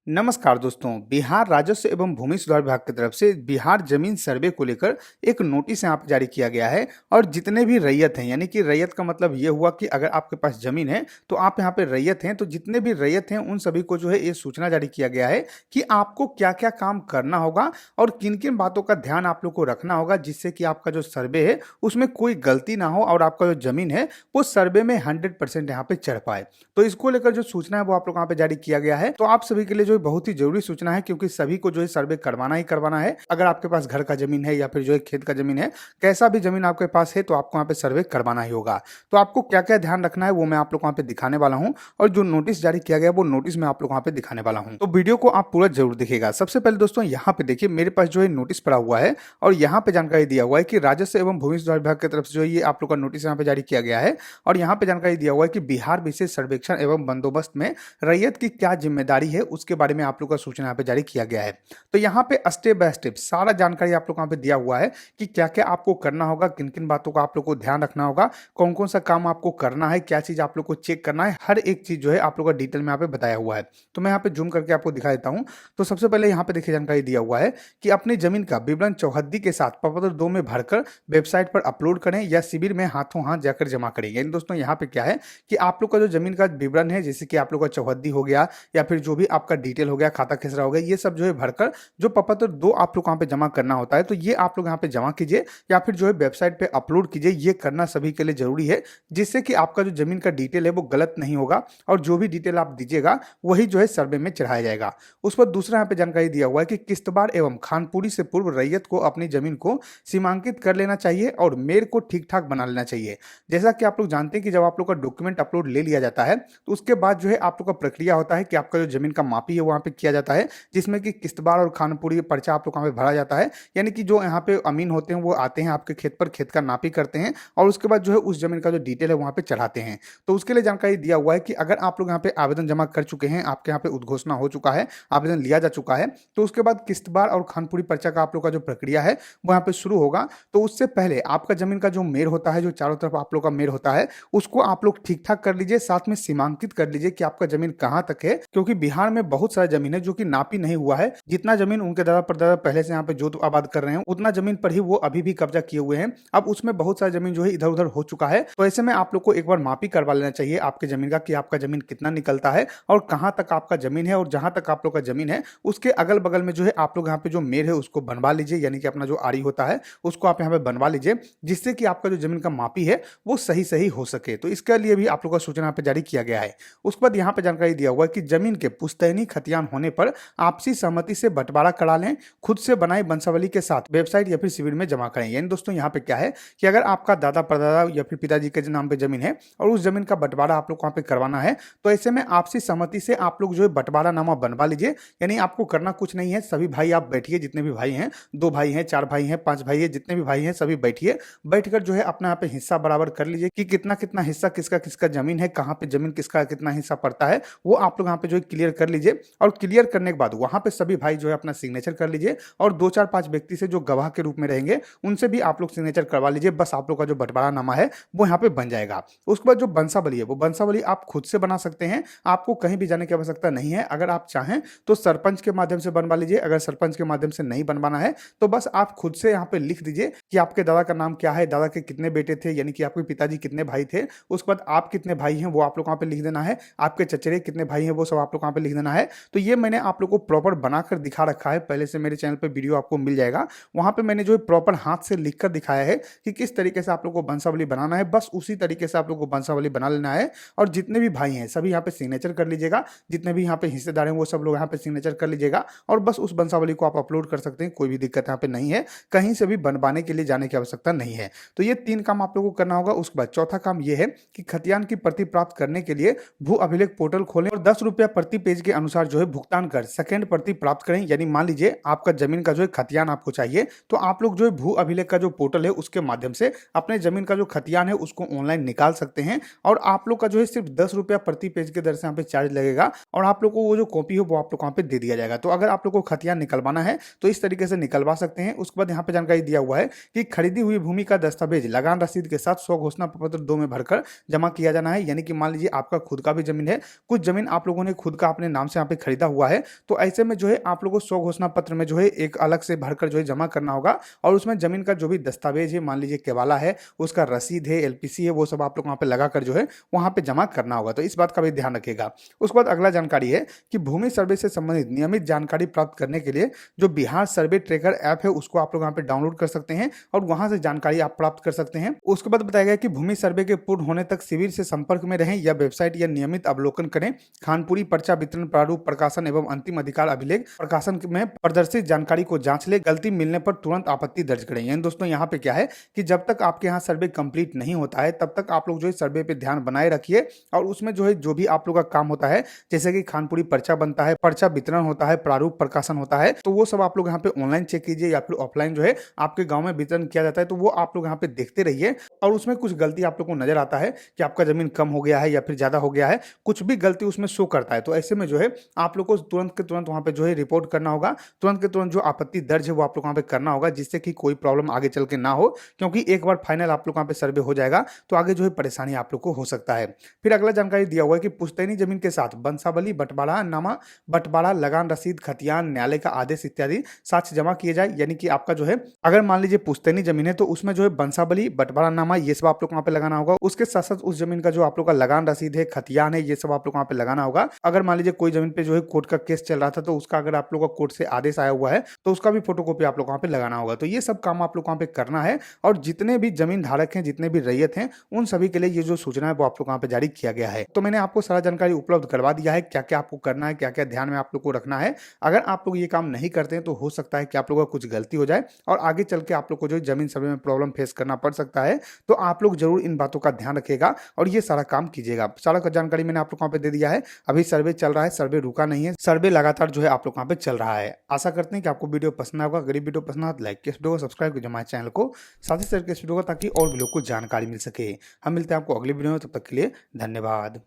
नमस्कार दोस्तों, बिहार राजस्व एवं भूमि सुधार विभाग की तरफ से बिहार जमीन सर्वे को लेकर एक नोटिस यहाँ पे जारी किया गया है। और जितने भी रैयत हैं, यानी कि रैयत का मतलब ये हुआ कि अगर आपके पास जमीन है तो आप यहाँ पे रैयत हैं, तो जितने भी रैयत हैं उन सभी को जो है ये सूचना जारी किया गया है कि आपको क्या क्या काम करना होगा और किन किन बातों का ध्यान आप लोग को रखना होगा, जिससे कि आपका जो सर्वे है उसमें कोई गलती ना हो और आपका जो जमीन है वो सर्वे में 100% यहाँ पे चढ़ पाए। तो इसको लेकर जो सूचना है वो आप लोग यहाँ पे जारी किया गया है। तो आप सभी के लिए जो बहुत ही जरूरी सूचना है, क्योंकि सभी को जो है सर्वे करवाना ही करवाना है। अगर आपके पास घर का जमीन है या फिर जो है खेत का जमीन है, कैसा भी जमीन आपके पास है, तो आपको यहाँ पे सर्वे करवाना ही होगा। तो आपको क्या क्या ध्यान रखना है वो मैं आप लोग यहाँ पे दिखाने वाला हूँ, और जो नोटिस जारी किया गया वो नोटिस मैं आप लोग यहाँ पे दिखाने वाला हूँ। तो वीडियो को आप पूरा जरूर देखिएगा। सबसे पहले दोस्तों यहाँ पे देखिए, मेरे पास जो है नोटिस पड़ा हुआ है और यहाँ पे जानकारी दिया हुआ है कि राजस्व एवं भूमि सुधार विभाग की तरफ से जो ये आप लोग का नोटिस यहाँ पे जारी किया गया है। और यहाँ पे जानकारी दिया हुआ है कि बिहार विशेष सर्वेक्षण एवं बंदोबस्त में रैयत की क्या जिम्मेदारी है उसके बारे में आप लोग का सूचना यहाँ पे जारी किया गया है। तो यहाँ पे स्टेप बाय स्टेप सारा जानकारी आप लोग यहाँ पे दिया हुआ है कि क्या क्या आपको करना होगा, किन किन बातों का आप लोग को ध्यान रखना होगा, कौन कौन सा काम आपको करना है, क्या चीज आप लोग को चेक करना है, हर एक चीज जो है आप लोग का डिटेल में यहाँ पे बताया हुआ है। तो मैं यहाँ पे जूम करके आपको दिखा देता हूँ। तो सबसे पहले यहाँ पे देखिए जानकारी दिया हुआ है कि अपनी जमीन का विवरण चौहद्दी के साथ प्रपत्र 2 में भरकर वेबसाइट पर अपलोड करें या शिविर में हाथों हाथ जाकर जमा करें। यानी दोस्तों यहाँ पे क्या है कि आप लोग का जो जमीन का विवरण है, जैसे कि आप लोग का चौहद्दी हो गया या फिर जो भी आपका डिटेल हो गया, खाता खेसरा हो गया, ये सब जो है भरकर जो प्रपत्र 2 आप लोग यहाँ पे जमा करना होता है, तो ये आप लोग यहाँ पे जमा कीजिए या फिर जो है वेबसाइट पे अपलोड कीजिए। ये करना सभी के लिए जरूरी है, जिससे कि आपका जो जमीन का डिटेल है वो गलत नहीं होगा और जो भी डिटेल आप दीजिएगा वही जो है सर्वे में चढ़ाया जाएगा। उस पर दूसरा यहाँ पे जानकारी दिया हुआ है कि किश्तवाड़ एवं खानपुरी से पूर्व रैयत को अपनी जमीन को सीमांकित कर लेना चाहिए और मेर को ठीक ठाक बना लेना चाहिए। जैसा कि आप लोग जानते हैं कि जब आप लोग का डॉक्यूमेंट अपलोड ले लिया जाता है तो उसके बाद जो है आप लोग का प्रक्रिया होता है कि आपका जो जमीन का मापी है वहां पे किया जाता है, जिसमें कि किश्तवाड़ और खानपुरी पर्चा आप लोग वहां पे भरा जाता है। यानी कि जो यहाँ पे अमीन होते हैं वो आते हैं आपके खेत पर, खेत का नापी करते हैं और उसके बाद जो है उस जमीन का जो डिटेल है वहां पे चढ़ाते हैं। तो उसके लिए जानकारी दिया हुआ है कि अगर आप लोग यहाँ पे आवेदन जमा कर चुके हैं, आपके यहाँ पे उद्घोषणा हो चुका है, आवेदन लिया जा चुका है, तो उसके बाद किश्तवाड़ और खानपुरी पर्चा का आप लोग का जो प्रक्रिया है वो यहाँ पे शुरू होगा। तो उससे पहले आपका जमीन का जो मेर होता है, जो चारों तरफ आप लोग का मेर होता है, उसको आप लोग ठीक ठाक कर लीजिए। साथ में सीमांकित कर लीजिए कि आपका जमीन कहाँ तक है, क्योंकि बिहार में बहुत सारा जमीन है जो कि नापी नहीं हुआ है। जितना जमीन उनके दादा परदादा पहले से यहाँ पे जोत आबाद कर रहे हैं, उतना जमीन पर ही वो अभी भी कब्जा किए हुए हैं। अब उसमें बहुत सारा जमीन जो है इधर उधर हो चुका है। तो ऐसे में आप लोग को एक बार मापी करवा लेना चाहिए आपके जमीन का, कि आपका जमीन कितना निकलता है और कहाँ तक आपका जमीन है, और जहां तक आप लोग का जमीन है उसके अगल बगल में जो है आप लोग यहाँ पे जो मेर है उसको बनवा लीजिए। यानी कि अपना जो आड़ी होता है उसको आप यहाँ पे बनवा लीजिए, जिससे कि आपका जो जमीन का मापी है वो सही सही हो सके। तो इसके लिए भी आप लोग का सूचना यहाँ पे जारी किया गया है। उसके बाद यहाँ पे जानकारी दिया हुआ है कि जमीन के पुश्तैनी खतियान होने पर आपसी सहमति से बंटवारा करा लें, खुद से बनाई वंशावली के साथ वेबसाइट या फिर शिविर में जमा करें। यानी दोस्तों यहाँ पे क्या है कि अगर आपका दादा परदादा या फिर पिताजी के नाम पे जमीन है और उस जमीन का बंटवारा आप लोग को वहां पे करवाना है, तो ऐसे में आपसी सहमति से आप लोग जो है बंटवारा नामा बनवा लीजिए। यानी आपको करना कुछ नहीं है, सभी भाई आप बैठिए, जितने भी भाई हैं, 2 भाई हैं, 4 भाई हैं, 5 भाई हैं, जितने भी भाई हैं सभी बैठिए। बैठकर जो है अपना यहाँ पे हिस्सा बराबर कर लीजिए कि कितना कितना हिस्सा किसका किसका जमीन है, कहाँ पे जमीन किसका कितना हिस्सा पड़ता है, वो आप लोग यहाँ पे जो है क्लियर कर लीजिए। और क्लियर करने के बाद वहां पे सभी भाई जो है अपना सिग्नेचर कर लीजिए और 2 4 5 व्यक्ति से जो गवाह के रूप में रहेंगे उनसे भी आप लोग सिग्नेचर करवा लीजिए। बस आप लोग का जो बंटवारा नामा है वो यहाँ पे बन जाएगा। उसके बाद जो वंशावली है वो वंशावली आप खुद से बना सकते हैं, आपको कहीं भी जाने की आवश्यकता नहीं है। अगर आप चाहें तो सरपंच के माध्यम से बनवा लीजिए। अगर सरपंच के माध्यम से नहीं बनवाना है तो बस आप खुद से यहाँ पे लिख दीजिए कि आपके दादा का नाम क्या है, दादा के कितने बेटे थे, यानी कि आपके पिताजी कितने भाई थे, उसके बाद आप कितने भाई हैं वो आप लोग वहाँ पे लिख देना है, आपके चचेरे कितने भाई हैं वो सब आप लोग वहाँ पे लिख देना है। तो ये मैंने आप लोग को प्रॉपर बनाकर दिखा रखा है, पहले से मेरे चैनल पे वीडियो आपको मिल जाएगा। वहां पे मैंने जो है प्रॉपर हाथ से लिखकर दिखाया है कि किस तरीके से आप लोग को वंशावली बनाना है। बस उसी तरीके से आप लोग को वंशावली बना लेना है और जितने भी भाई हैं सभी यहाँ पे सिग्नेचर कर लीजिएगा, जितने भी यहाँ पे हिस्सेदार हैं वो सब लोग यहाँ पे सिग्नेचर कर लीजिएगा और बस उस वंशावली को आप अपलोड कर सकते हैं। कोई भी दिक्कत यहाँ पे नहीं है, कहीं से भी बनवाने के लिए जाने की आवश्यकता नहीं है। तो ये 3 काम आप लोगों को करना होगा। उसके बाद चौथा काम ये है कि खतियान की प्रति प्राप्त करने के लिए भू अभिलेख पोर्टल खोलें और 10 रुपया प्रति पेज के अनुसार जो है भुगतान कर सेकंड प्रति प्राप्त करें। यानी मान लीजिए आपका जमीन का जो है खतियान आपको चाहिए, तो आप लोग जो है भू अभिलेख का जो पोर्टल है उसके माध्यम से अपने जमीन का जो खतियान है उसको ऑनलाइन निकाल सकते हैं और आप लोग का जो है सिर्फ 10 रुपया प्रति पेज के दर से यहाँ पे चार्ज लगेगा और आप लोग को वो जो कॉपी हो वो आप लोग को वहाँ पे दे दिया जाएगा। तो अगर आप लोग को खतियान निकलवाना है तो इस तरीके से निकलवा सकते हैं। उसके बाद यहाँ पे जानकारी दिया हुआ है कि खरीदी हुई भूमि का दस्तावेज लगान रसीद के साथ स्व घोषणा पत्र 2 में भरकर जमा किया जाना है। यानी कि मान लीजिए आपका खुद का भी जमीन है, कुछ जमीन आप लोगों ने खुद का अपने नाम से यहाँ पे खरीदा हुआ है तो ऐसे में जो है आप लोगों को स्व घोषणा पत्र में जो है एक अलग से भरकर जो है जमा करना होगा और उसमें जमीन का जो भी दस्तावेज है, मान लीजिए केवाला है, उसका रसीद है, एलपीसी है, वो सब आप लोग वहां पे लगाकर जो है वहां पे जमा करना होगा। तो इस बात का भी ध्यान रखिएगा। उसके बाद अगला जानकारी है कि भूमि सर्वे से संबंधित नियमित जानकारी प्राप्त करने के लिए जो बिहार सर्वे ट्रैकर ऐप है उसको आप लोग यहाँ पे डाउनलोड कर सकते हैं और वहां से जानकारी आप प्राप्त कर सकते हैं। उसके बाद बताया गया कि भूमि सर्वे के पूर्ण होने तक शिविर से संपर्क में रहें या वेबसाइट या नियमित अवलोकन करें। खानपुरी पर्चा वितरण प्रारूप प्रकाशन एवं अंतिम अधिकार अभिलेख प्रकाशन में प्रदर्शित जानकारी को जांच ले, गलती मिलने पर तुरंत आपत्ति दर्ज करें। यानी दोस्तों यहाँ पे क्या है कि जब तक आपके यहाँ सर्वे कंप्लीट नहीं होता है तब तक आप लोग जो है सर्वे पे ध्यान बनाए रखिए और उसमें जो है जो भी आप लोग का काम होता है, जैसे कि खानपुरी पर्चा बनता है, पर्चा वितरण होता है, प्रारूप प्रकाशन होता है, तो वो सब आप लोग यहाँ पे ऑनलाइन चेक कीजिए या फिर ऑफलाइन जो है आपके गांव में वितरण किया जाता है तो वो आप लोग यहाँ पे देखते रहिए। और उसमें कुछ गलती आप लोग को नजर आता है कि आपका जमीन कम हो गया है या फिर ज्यादा हो गया है, कुछ भी गलती उसमें शो करता है, तो ऐसे में जो है आप लोग को तुरंत के तुरंत वहां पे जो है रिपोर्ट करना होगा। तुरंत के तुरंत जो आपत्ति दर्ज है वो आप लोग वहां पे करना होगा, जिससे कि कोई प्रॉब्लम आगे चल के ना हो, क्योंकि एक बार फाइनल आप लोग वहां पे सर्वे हो जाएगा तो आगे जो है परेशानी आप लोग को हो सकता है। फिर अगला जानकारी दिया हुआ है कि पुश्तैनी जमीन के साथ बंसावली, बंटवारा नामा, बंटवारा, लगान रसीद, खतियान, न्यायालय का आदेश इत्यादि साक्ष्य जमा किए जाए। यानी कि आपका जो है अगर मान लीजिए पुश्तैनी जमीन है तो उसमें जो है बंसावली, बंटवारा नामा ये सब आप लोग वहां पे लगाना होगा। उसके साथ साथ उस जमीन का जो आप लोग का लगान रसीद है, खतियान है, ये सब आप लोग वहां पे लगाना होगा। अगर मान लीजिए कोई जमीन पे जो है कोर्ट का केस चल रहा था तो उसका अगर आप लोग का कोर्ट से आदेश आया हुआ है तो उसका भी फोटोकॉपी आप लोग वहां पे लगाना होगा। तो ये सब काम आप लोग वहां पे करना है और जितने भी जमीन धारक हैं, जितने भी रैयत हैं, उन सभी के लिए ये जो सूचना है वो आप लोग वहां पे जारी किया गया है। तो मैंने आपको सारा जानकारी उपलब्ध करवा दिया है, क्या क्या आपको करना है, क्या क्या ध्यान में आप लोग को रखना है। अगर आप लोग ये काम नहीं करते हैं तो हो सकता है कि आप लोगों का कुछ गलती हो जाए और आगे चल के आप लोग को जो जमीन सर्वे में प्रॉब्लम फेस करना पड़ सकता है। तो आप लोग जरूर इन बातों का ध्यान रखिएगा और ये सारा काम कीजिएगा। सारा जानकारी मैंने आप लोग वहां पे दे दिया है। अभी सर्वे चल रहा है, सर्वे रुका नहीं है, सर्वे लगातार जो है आप लोग वहां पे चल रहा है। आशा करते हैं कि आपको वीडियो पसंद आएगा। अगर वीडियो पसंद आए तो लाइक कीजिए, वीडियो को सब्सक्राइब कीजिए हमारे चैनल को, साथ ही शेयर कीजिए वीडियो को, ताकि और भी लोग को जानकारी मिल सके। हम मिलते हैं आपको अगले वीडियो में, तब तक के लिए धन्यवाद।